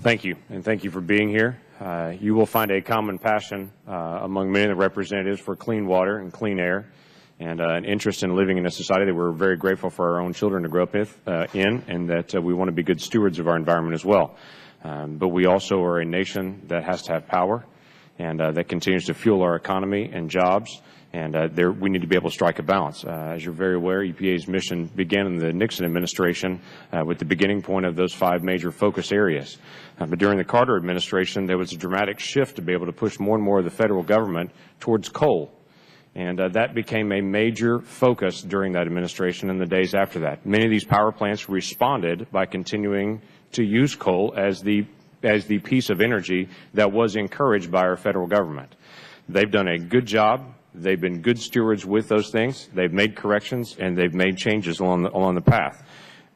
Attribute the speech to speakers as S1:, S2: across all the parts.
S1: Thank you, and thank you for being here. You will find a common passion among many of the representatives for clean water and clean air, and an interest in living in a society that we're very grateful for our own children to grow up in, and that we want to be good stewards of our environment as well. But we also are a nation that has to have power, and that continues to fuel our economy and jobs. And we need to be able to strike a balance. As you're very aware, EPA's mission began in the Nixon administration with the beginning point of those 5 major focus areas. But during the Carter administration, there was a dramatic shift to be able to push more and more of the federal government towards coal. And that became a major focus during that administration and the days after that. Many of these power plants responded by continuing to use coal as the piece of energy that was encouraged by our federal government. They've done a good job. They've been good stewards with those things. They've made corrections, and they've made changes along the path.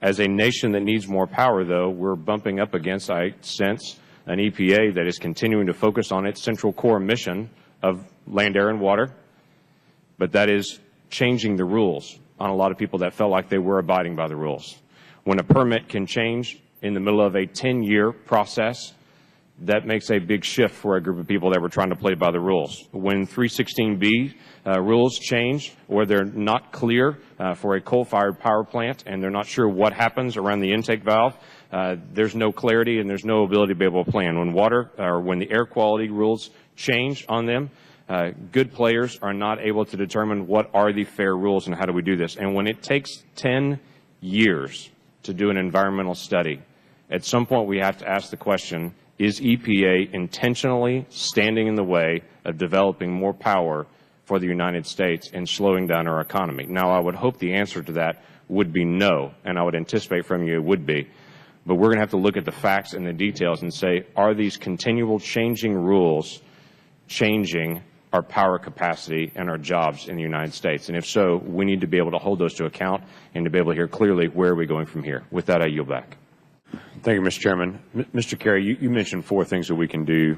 S1: As a nation that needs more power, though, we're bumping up against, I sense, an EPA that is continuing to focus on its central core mission of land, air, and water, but that is changing the rules on a lot of people that felt like they were abiding by the rules. When a permit can change in the middle of a 10-year process, that makes a big shift for a group of people that were trying to play by the rules. When 316B rules change, or they're not clear for a coal-fired power plant and they're not sure what happens around the intake valve, there's no clarity and there's no ability to be able to plan. When the air quality rules change on them, good players are not able to determine what are the fair rules and how do we do this. And when it takes 10 years to do an environmental study, at some point we have to ask the question, is EPA intentionally standing in the way of developing more power for the United States and slowing down our economy? Now, I would hope the answer to that would be no, and I would anticipate from you it would be. But we're going to have to look at the facts and the details and say, are these continual changing rules changing our power capacity and our jobs in the United States? And if so, we need to be able to hold those to account and to be able to hear clearly where are we going from here. With that, I yield back. Thank you, Mr. Chairman. Mr. Kerry, you mentioned 4 things that we can do,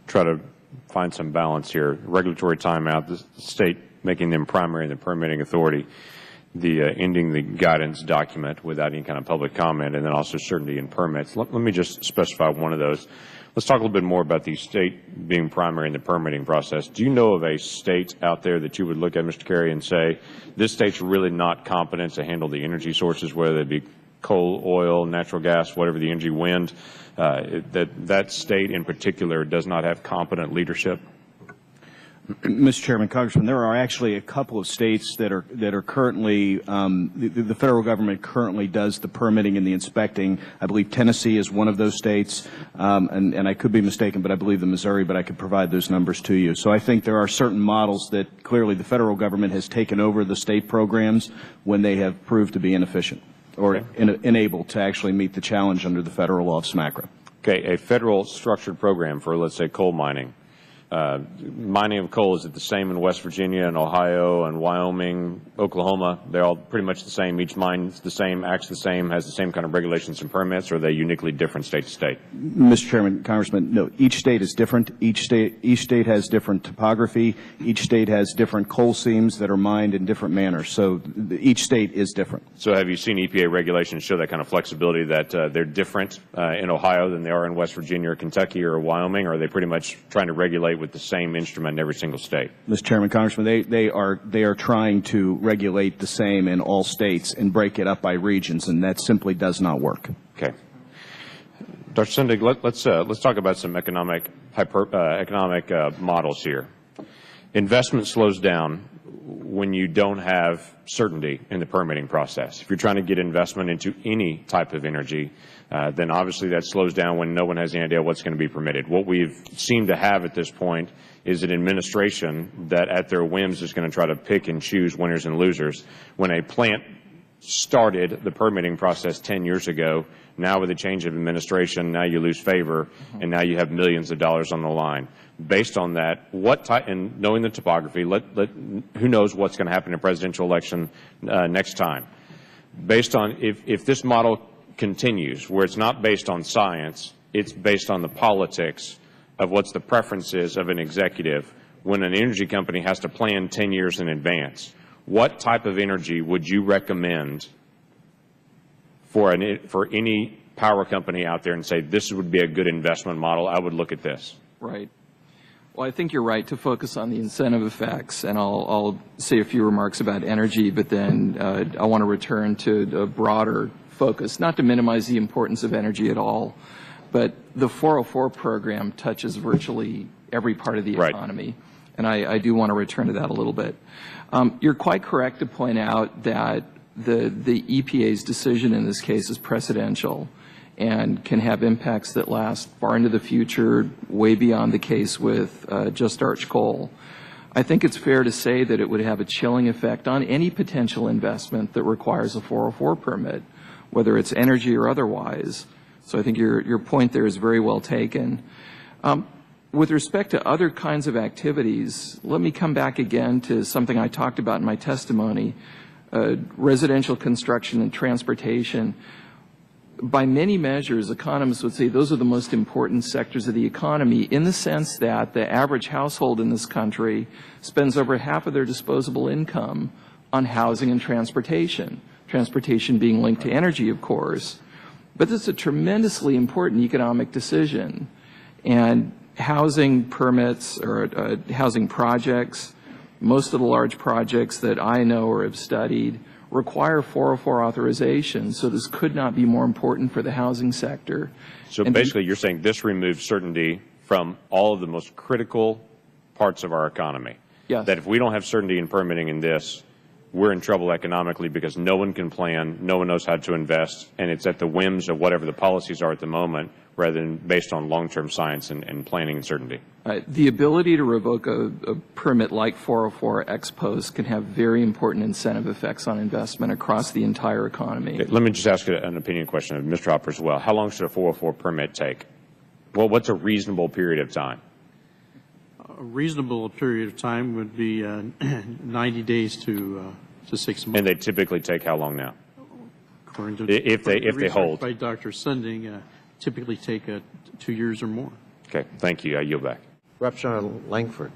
S1: try to find some balance here. Regulatory timeout, the state making them primary in the permitting authority, the ending the guidance document without any kind of public comment, and then also certainty in permits. Let me just specify one of those. Let's talk a little bit more about the state being primary in the permitting process. Do you know of a state out there that you would look at, Mr. Kerry, and say, this state's really not competent to handle the energy sources, whether they be coal, oil, natural gas, whatever the energy, wind, that state in particular does not have competent leadership?
S2: Mr. Chairman, Congressman, there are actually a couple of states that are currently, the federal government currently does the permitting and the inspecting. I believe Tennessee is one of those states, and I could be mistaken, but I believe the Missouri, but I could provide those numbers to you. So I think there are certain models that clearly the federal government has taken over the state programs when they have proved to be inefficient or unable to actually meet the challenge under the federal law of SMACRA.
S1: Okay, a federal structured program for, let's say, coal mining. Mining of coal, is it the same in West Virginia and Ohio and Wyoming, Oklahoma? They're all pretty much the same. Each mine's the same, acts the same, has the same kind of regulations and permits, or are they uniquely different state to state?
S2: Mr. Chairman, Congressman, no. Each state is different. Each state has different topography. Each state has different coal seams that are mined in different manners. So each state is different.
S1: So have you seen EPA regulations show that kind of flexibility, that they're different in Ohio than they are in West Virginia or Kentucky or Wyoming, or are they pretty much trying to regulate with the same instrument in every single state?
S2: Mr. Chairman, Congressman, they are trying to regulate the same in all states and break it up by regions, and that simply does not work.
S1: Okay. Dr. Sundig, let's talk about some economic models here. Investment slows down when you don't have certainty in the permitting process. If you're trying to get investment into any type of energy, then obviously that slows down when no one has any idea what's going to be permitted. What we've seemed to have at this point is an administration that at their whims is going to try to pick and choose winners and losers. When a plant started the permitting process 10 years ago, now with a change of administration, now you lose favor, and now you have millions of dollars on the line. Based on that, and knowing the topography, who knows what's going to happen in a presidential election next time. Based on, if this model continues, where it's not based on science, it's based on the politics of what's the preferences of an executive, when an energy company has to plan 10 years in advance, what type of energy would you recommend for any power company out there and say, this would be a good investment model, I would look at this?
S3: Right. Well, I think you're right to focus on the incentive effects, and I'll say a few remarks about energy, but then I want to return to a broader focus, not to minimize the importance of energy at all, but the 404 program touches virtually every part of the economy, and I do want to return to that a little bit. You're quite correct to point out that the EPA's decision in this case is precedential and can have impacts that last far into the future, way beyond the case with Just Arch Coal. I think it's fair to say that it would have a chilling effect on any potential investment that requires a 404 permit, whether it's energy or otherwise. So I think your point there is very well taken. With respect to other kinds of activities, let me come back again to something I talked about in my testimony, residential construction and transportation. By many measures, economists would say those are the most important sectors of the economy in the sense that the average household in this country spends over half of their disposable income on housing and transportation, transportation being linked to energy, of course. But it's a tremendously important economic decision. And housing permits or housing projects, most of the large projects that I know or have studied require 404 authorization, so this could not be more important for the housing sector.
S1: So basically you're saying this removes certainty from all of the most critical parts of our economy.
S3: Yes.
S1: That if we don't have certainty in permitting in this, we're in trouble economically because no one can plan, no one knows how to invest, and it's at the whims of whatever the policies are at the moment rather than based on long-term science and planning and certainty.
S3: The ability to revoke a permit like 404 ex post can have very important incentive effects on investment across the entire economy.
S1: Okay, let me just ask an opinion question of Mr. Hopper as well. How long should a 404 permit take? Well, what's a reasonable period of time?
S4: A reasonable period of time would be 90 days to 6 months.
S1: And they typically take how long now?
S4: According to
S1: if they hold.
S4: By Dr. Sunding, typically take 2 years or more.
S1: Okay, thank you. I yield back.
S5: Representative Lankford.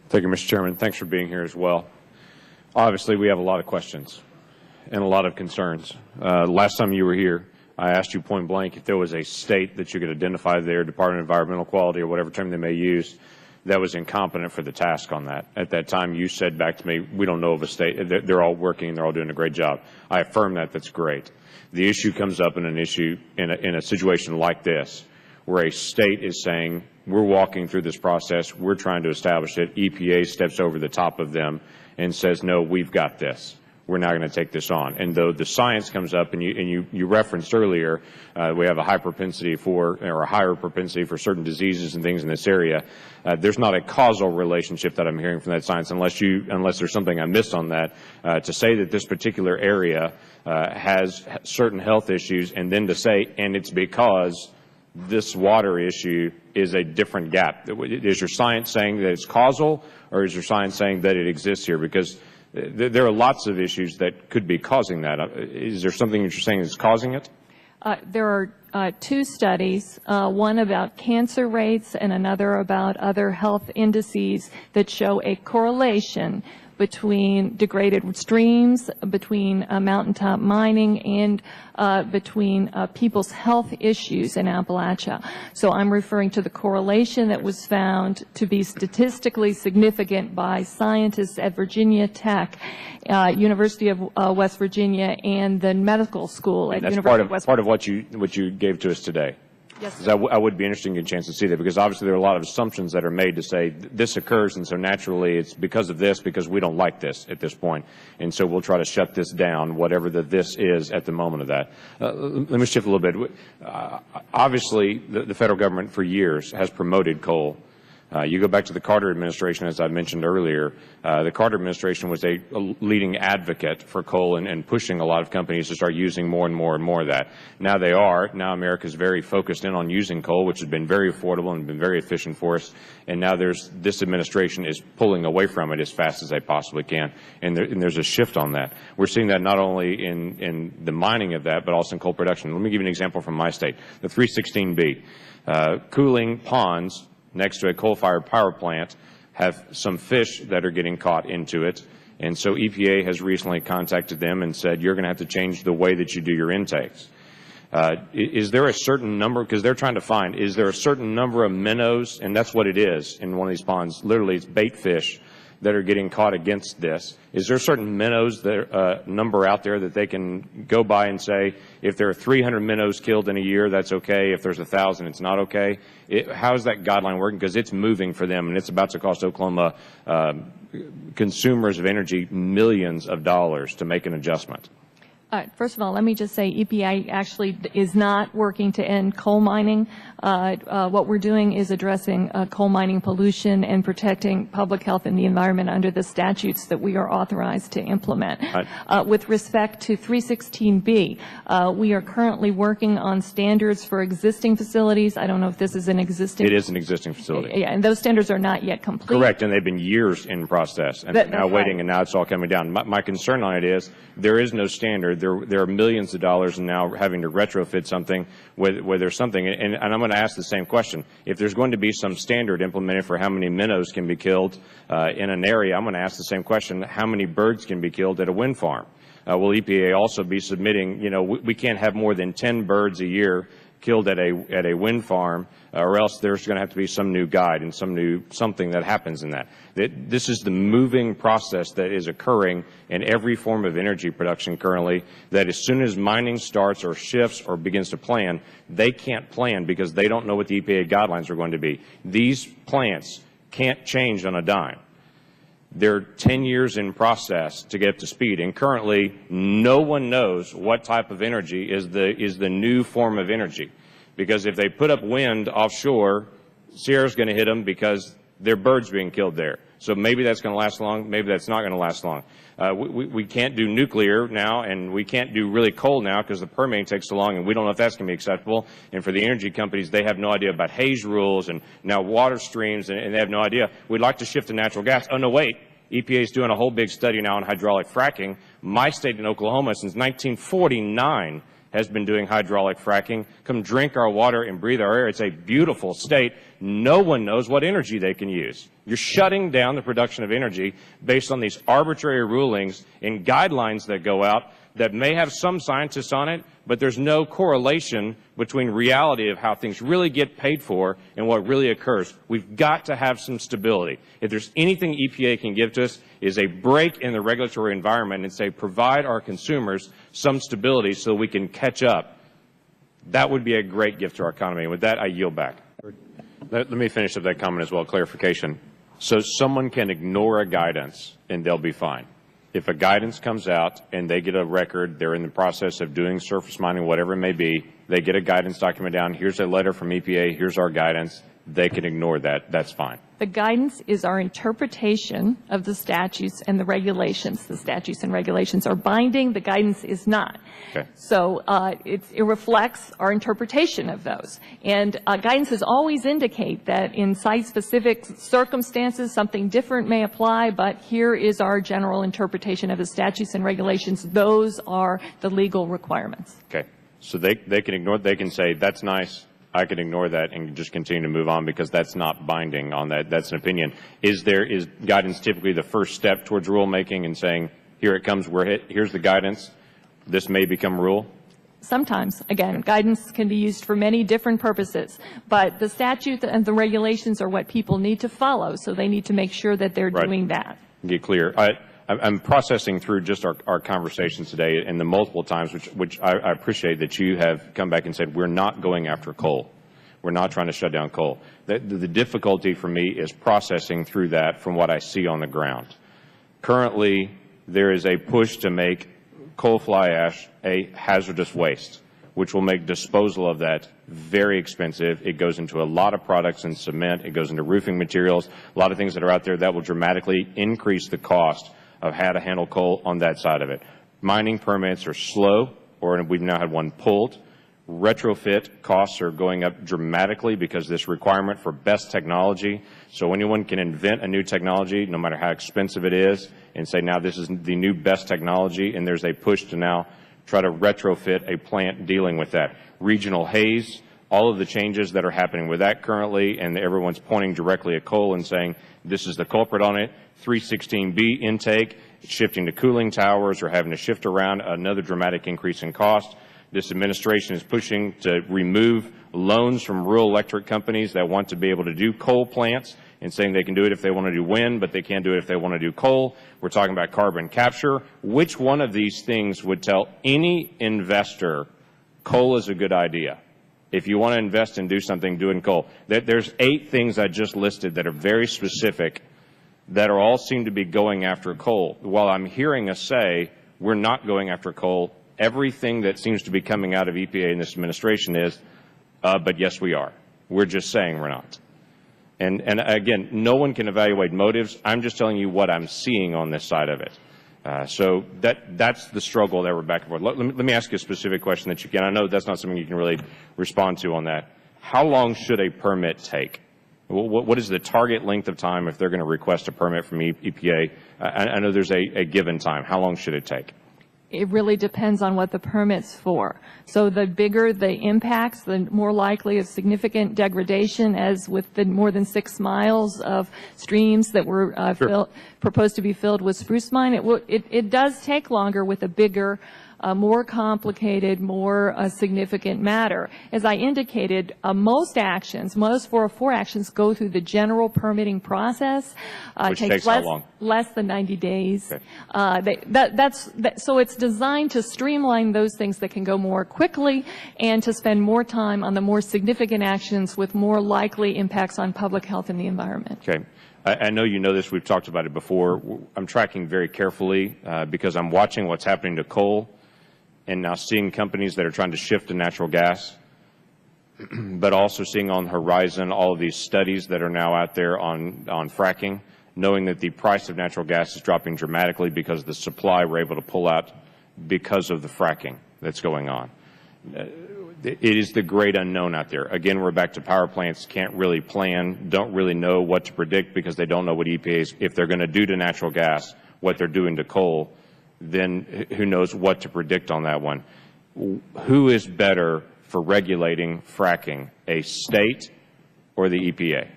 S1: Thank you, Mr. Chairman. Thanks for being here as well. Obviously, we have a lot of questions and a lot of concerns. Last time you were here, I asked you point blank if there was a state that you could identify there, Department of Environmental Quality or whatever term they may use, that was incompetent for the task on that. At that time, you said back to me, we don't know of a state. They're all working. They're all doing a great job. I affirm that. That's great. The issue comes up in a situation like this, where a state is saying, we're walking through this process, we're trying to establish it, EPA steps over the top of them and says, no, we've got this. We're not going to take this on. And though the science comes up, and you referenced earlier, we have a high propensity for, or a higher propensity for certain diseases and things in this area, there's not a causal relationship that I'm hearing from that science, unless there's something I missed on that, to say that this particular area has certain health issues, and then to say, and it's because this water issue is a different gap. Is your science saying that it's causal, or is your science saying that it exists here? Because there are lots of issues that could be causing that. Is there something that you're saying is causing it?
S6: There are two studies, one about cancer rates and another about other health indices that show a correlation between degraded streams, between mountaintop mining, and between people's health issues in Appalachia. So I'm referring to the correlation that was found to be statistically significant by scientists at Virginia Tech, University of West Virginia, and the medical school at University of West Virginia.
S1: Part of what you gave to us today.
S6: Yes.
S1: I would be interested in getting a chance to see that, because obviously there are a lot of assumptions that are made to say this occurs, and so naturally it's because of this, because we don't like this at this point, and so we'll try to shut this down, whatever this is at the moment of that. Let me shift a little bit. Obviously, the federal government for years has promoted coal. You go back to the Carter administration, as I mentioned earlier. The Carter administration was a leading advocate for coal and pushing a lot of companies to start using more and more and more of that. Now they are. Now America is very focused in on using coal, which has been very affordable and been very efficient for us. And now this administration is pulling away from it as fast as they possibly can. And there's a shift on that. We're seeing that not only in the mining of that, but also in coal production. Let me give you an example from my state. The 316B, cooling ponds next to a coal-fired power plant have some fish that are getting caught into it, And so EPA has recently contacted them and said, you're going to have to change the way that you do your intakes. Is there a certain number, because they're trying to find, is there a certain number of minnows, and that's what it is in one of these ponds, literally it's bait fish that are getting caught against this. Is there a certain minnows number out there that they can go by and say, if there are 300 minnows killed in a year, that's okay. If there's 1,000, it's not okay? How is that guideline working? Because it's moving for them, and it's about to cost Oklahoma consumers of energy millions of dollars to make an adjustment.
S6: First of all, let me just say EPA actually is not working to end coal mining. What we're doing is addressing coal mining pollution and protecting public health and the environment under the statutes that we are authorized to implement. With respect to 316B, we are currently working on standards for existing facilities. I don't know if this is an existing.
S1: It is an existing facility.
S6: Yeah, and those standards are not yet complete.
S1: Correct, and they've been years in process, and now waiting, right. And now it's all coming down. My concern on it is there is no standard. There are millions of dollars, and now having to retrofit something where there's something, and I'm going to ask the same question. If there's going to be some standard implemented for how many minnows can be killed in an area, I'm going to ask the same question: how many birds can be killed at a wind farm? Will EPA also be submitting? You know, we can't have more than 10 birds a year killed at a wind farm, or else there's going to have to be some new guide and something that happens in that. This is the moving process that is occurring in every form of energy production currently, that as soon as mining starts or shifts or begins to plan, they can't plan because they don't know what the EPA guidelines are going to be. These plants can't change on a dime. They're 10 years in process to get up to speed, and currently no one knows what type of energy is the new form of energy. Because if they put up wind offshore, Sierra's going to hit them because there are birds being killed there. So maybe that's going to last long, maybe that's not going to last long. We can't do nuclear now, and we can't do really coal now because the permitting takes so long, and we don't know if that's going to be acceptable. And for the energy companies, they have no idea about haze rules and now water streams, and they have no idea. We'd like to shift to natural gas. Oh, no, wait. EPA is doing a whole big study now on hydraulic fracking. My state in Oklahoma, since 1949, has been doing hydraulic fracking. Come drink our water and breathe our air. It's a beautiful state. No one knows what energy they can use. You're shutting down the production of energy based on these arbitrary rulings and guidelines that go out that may have some scientists on it, but there's no correlation between reality of how things really get paid for and what really occurs. We've got to have some stability. If there's anything EPA can give to us is a break in the regulatory environment and say provide our consumers some stability so we can catch up. That would be a great gift to our economy. And with that, I yield back. Let me finish up that comment as well, clarification. So someone can ignore a guidance and they'll be fine. If a guidance comes out and they get a record, they're in the process of doing surface mining, whatever it may be, they get a guidance document down, here's a letter from EPA, here's our guidance, they can ignore that. That's fine.
S6: The guidance is our interpretation of the statutes and the regulations. The statutes and regulations are binding. The guidance is not.
S1: Okay.
S6: So it reflects our interpretation of those. And guidances always indicate that in site-specific circumstances, something different may apply, but here is our general interpretation of the statutes and regulations. Those are the legal requirements.
S1: Okay. So they can ignore it. They can say, that's nice. I can ignore that and just continue to move on because that's not binding on that. That's an opinion. Is guidance typically the first step towards rulemaking and saying, here it comes, here's the guidance, this may become rule?
S6: Sometimes. Again, guidance can be used for many different purposes, but the statute and the regulations are what people need to follow, so they need to make sure that they're doing that.
S1: Get clear. I'm processing through just our conversations today and the multiple times which I appreciate that you have come back and said we're not going after coal. We're not trying to shut down coal. The difficulty for me is processing through that from what I see on the ground. Currently, there is a push to make coal fly ash a hazardous waste, which will make disposal of that very expensive. It goes into a lot of products in cement. It goes into roofing materials, a lot of things that are out there that will dramatically increase the cost of how to handle coal on that side of it. Mining permits are slow, or we've now had one pulled. Retrofit costs are going up dramatically because this requirement for best technology. So anyone can invent a new technology, no matter how expensive it is, and say now this is the new best technology, and there's a push to now try to retrofit a plant dealing with that. Regional haze, all of the changes that are happening with that currently, and everyone's pointing directly at coal and saying this is the culprit on it. 316B intake, shifting to cooling towers or having to shift around, another dramatic increase in cost. This administration is pushing to remove loans from rural electric companies that want to be able to do coal plants and saying they can do it if they want to do wind, but they can't do it if they want to do coal. We're talking about carbon capture. Which one of these things would tell any investor coal is a good idea? If you want to invest and do something, do it in coal. There's 8 things I just listed that are very specific that are all seem to be going after coal. While I'm hearing us say we're not going after coal, everything that seems to be coming out of EPA in this administration is, but yes, we are. We're just saying we're not. And again, no one can evaluate motives. I'm just telling you what I'm seeing on this side of it. So that's the struggle that we're back and forth. Let me ask you a specific question that you can. I know that's not something you can really respond to on that. How long should a permit take? What is the target length of time if they're going to request a permit from EPA? I know there's a given time. How long should it take?
S6: It really depends on what the permit's for. So the bigger the impacts, the more likely a significant degradation, as with the more than 6 miles of streams that were proposed to be filled with spruce mine. It does take longer with a bigger, more complicated, more significant matter. As I indicated, most actions, most 404 actions go through the general permitting process.
S1: Which takes how long?
S6: Less than 90 days.
S1: Okay.
S6: So it's designed to streamline those things that can go more quickly and to spend more time on the more significant actions with more likely impacts on public health and the environment.
S1: Okay. I know you know this. We've talked about it before. I'm tracking very carefully because I'm watching what's happening to coal and now seeing companies that are trying to shift to natural gas, but also seeing on the horizon all of these studies that are now out there on fracking, knowing that the price of natural gas is dropping dramatically because the supply we're able to pull out because of the fracking that's going on. It is the great unknown out there. Again, we're back to power plants can't really plan, don't really know what to predict because they don't know what EPA is, if they're going to do to natural gas, what they're doing to coal, then who knows what to predict on that one. Who is better for regulating fracking, a state or the EPA?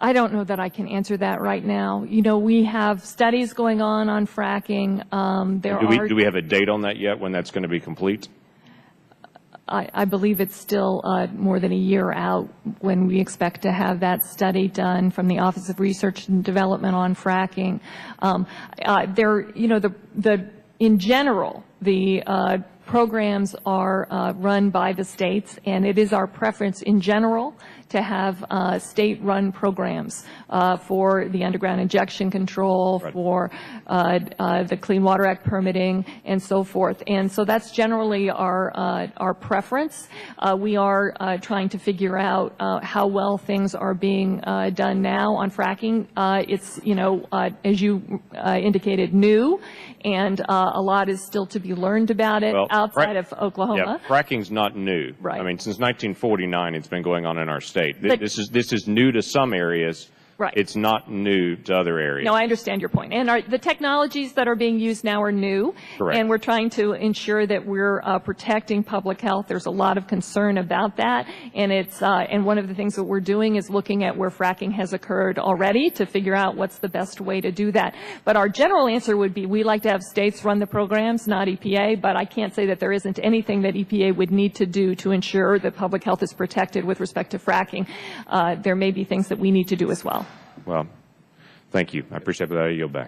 S6: I don't know that I can answer that right now. You know, we have studies going on fracking.
S1: Do we have a date on that yet when that's going to be complete?
S6: I believe it's still more than a year out when we expect to have that study done from the Office of Research and Development on fracking. In general, the programs are run by the states, and it is our preference in general to have state-run programs for the underground injection control, right, for the Clean Water Act permitting, and so forth. And so that's generally our preference. We are trying to figure out how well things are being done now on fracking. It's, as you indicated, new, and a lot is still to be learned about it outside of Oklahoma.
S1: Yeah, fracking's not new.
S6: Right.
S1: I mean, since 1949, it's been going on in our state. This is new to some areas.
S6: Right.
S1: It's not new to other areas.
S6: No, I understand your point. And the technologies that are being used now are new.
S1: Correct.
S6: And we're trying to ensure that we're protecting public health. There's a lot of concern about that. And and one of the things that we're doing is looking at where fracking has occurred already to figure out what's the best way to do that. But our general answer would be we like to have states run the programs, not EPA. But I can't say that there isn't anything that EPA would need to do to ensure that public health is protected with respect to fracking. There may be things that we need to do as well.
S1: Well, thank you. I appreciate that. I yield back.